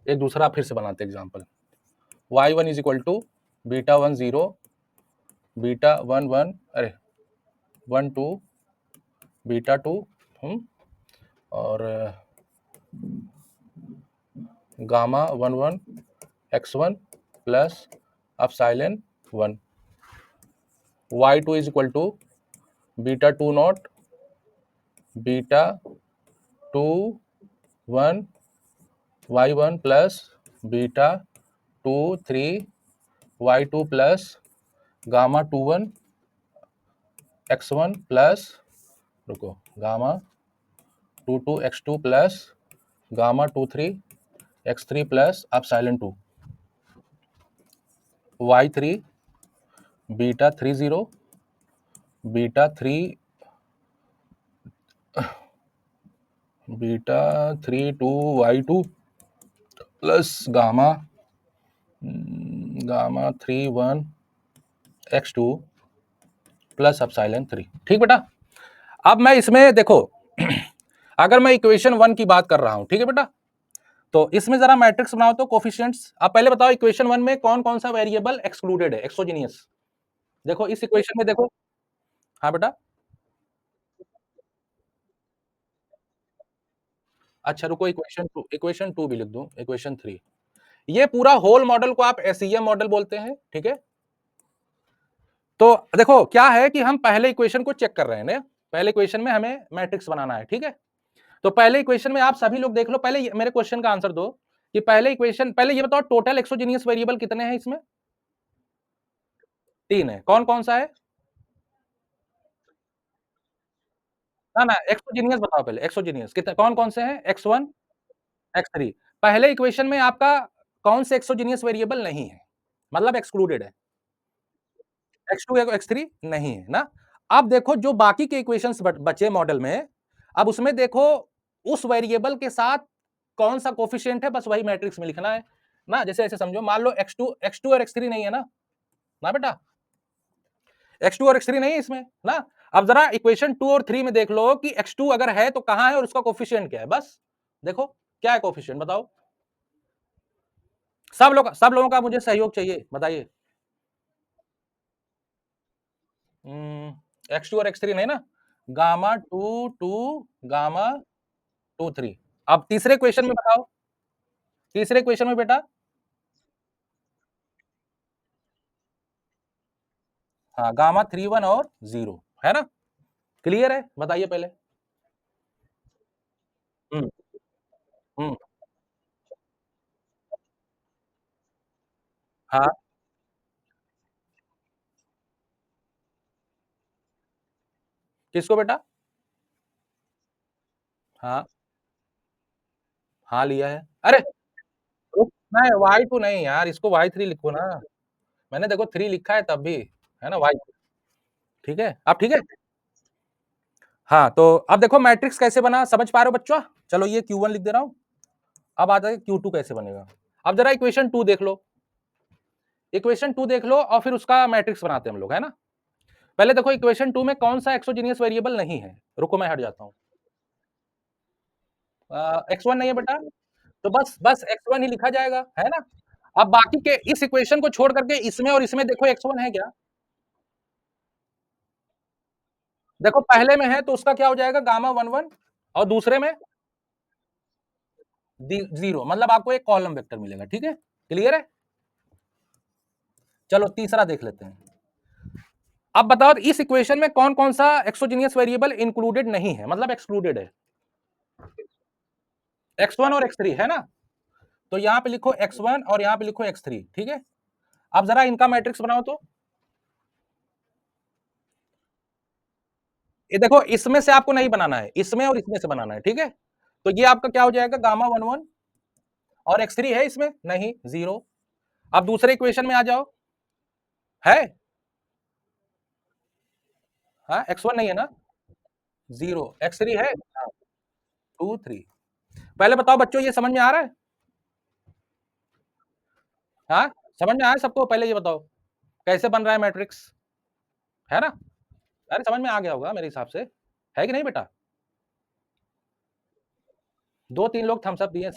एक दूसरा फिर से बनाते example, y1 is equal to beta 1 0, beta 1 1, अरे 1 2, बीटा 2, और gamma 1 1 x1 plus epsilon 1, y2 is equal to beta 2 nought, beta 2 1 y1 plus beta 2 3 y2 plus gamma 2 1 x1 plus, रुको, gamma 2 2 x2 plus gamma 2 3 x3 plus epsilon 2, y3 beta 3 0, beta 3 2 y2 plus gamma 3 1 x2 plus epsilon 3। ठीक बेटा, अब मैं इसमें देखो अगर मैं equation 1 की बात कर रहा हूं, ठीक है बेटा, तो इसमें जरा मैट्रिक्स बनाओ तो कोफिशिएंट्स। आप पहले बताओ इक्वेशन 1 में कौन कौन सा वेरिएबल एक्सक्लूडेड है, एक्सोजीनियस। देखो इस इक्वेशन में देखो, हाँ बेटा, अच्छा रुको, इक्वेशन 2 भी लिख दूं, इक्वेशन 3। ये पूरा होल मॉडल को आप एसईएम मॉडल बोलते हैं, ठीक है। तो देखो क्या है कि हम पहले इक्वेशन को चेक कर रहे हैं ना, पहले इक्वेशन में हमें मैट्रिक्स बनाना है, ठीक है। तो पहले इक्वेशन में आप सभी लोग देख लो, पहले मेरे क्वेश्चन का आंसर दो कि पहले इक्वेशन, पहले ये बताओ टोटल एक्सोजीनियस वेरिएबल कितने हैं इसमें? 3 है। कौन कौन सा है? ना ना, एक्सोजीनियस बताओ पहले, एक्सोजीनियस कितने, कौन कौन से हैं? x1 x3। पहले इक्वेशन में आपका कौन से एक्सोजीनियस वेरिएबल नहीं है, मतलब एक्सक्लूडेड है? x2 या x3 नहीं है ना। अब देखो जो बाकी के इक्वेशंस बचे मॉडल में, अब उसमें देखो उस वेरिएबल के साथ कौन सा कोफिशिएंट है, बस वही मैट्रिक्स में लिखना है ना। जैसे ऐसे समझो, मान लो x2 और x3 नहीं है ना, ना बेटा, x2 और x3 नहीं है इसमें ना। अब जरा इक्वेशन 2 और 3 में देख लो कि x2 अगर है तो कहां है और उसका कोफिशिएंट क्या है, बस देखो क्या है कोफिशिएंट, बताओ। सब लोगों का मुझे सहयोग चाहिए, बताइए। x2 और x3 नहीं ना, गामा 2 2, गामा 2 3। अब तीसरे क्वेश्चन में बताओ, तीसरे क्वेश्चन में बेटा, हाँ गामा 3 1 और 0 है ना, क्लियर है, बताइए पहले। हम्म हम्म हाँ, किसको बेटा? हाँ हाँ लिया है। अरे रुक, नहीं y2 नहीं यार, इसको y3 लिखो ना, मैंने देखो 3 लिखा है तब भी, है ना y। ठीक है, अब ठीक है। हाँ तो अब देखो मैट्रिक्स कैसे बना, समझ पा रहे हो बच्चों? चलो ये Q1 लिख दे रहा हूं। अब आता है Q2 कैसे बनेगा। अब जरा इक्वेशन 2 देख लो, इक्वेशन 2 देख लो और फिर उसका मैट्रिक्स बनाते हैं हम लोग, है ना। पहले देखो इक्वेशन 2 में कौन सा एक्सोजीनियस वेरिएबल नहीं है, रुको मैं हट जाता हूं। x1 नहीं है बेटा, तो बस बस x1 ही लिखा जाएगा, है ना। अब बाकी के इस इक्वेशन को छोड़ करके इसमें और इसमें देखो x1 है क्या? देखो पहले में है तो उसका क्या हो जाएगा, गामा 1 1, और दूसरे में 0, मतलब आपको एक कॉलम वेक्टर मिलेगा, ठीक है, क्लियर है। चलो तीसरा देख लेते हैं। अब बताओ इस इक्वेशन में कौन कौन सा एक्सोजीनियस वेरिएबल इंक्लूडेड नहीं है, मतलब एक्सक्लूडेड है? x1 और x3 है ना। तो यहां पे लिखो x1 और यहां पे लिखो x3, ठीक है। अब जरा इनका मैट्रिक्स बनाओ तो। ये देखो इसमें से आपको नहीं बनाना है, इसमें और इसमें से बनाना है, ठीक है। तो ये आपका क्या हो जाएगा, गामा 1 1, और x3 है इसमें नहीं, 0। अब दूसरे इक्वेशन में आ जाओ, है, हाँ x1 नहीं है ना, 0, x3 है, हाँ 2 3। पहले बताओ बच्चों ये समझ में आ रहा है? हाँ समझ में आया सबको? पहले ये बताओ कैसे बन रहा है मैट्रिक्स, है ना। अरे समझ में आ गया होगा मेरे हिसाब से, है कि नहीं बेटा? 2 3 लोग थम्स अप दिए।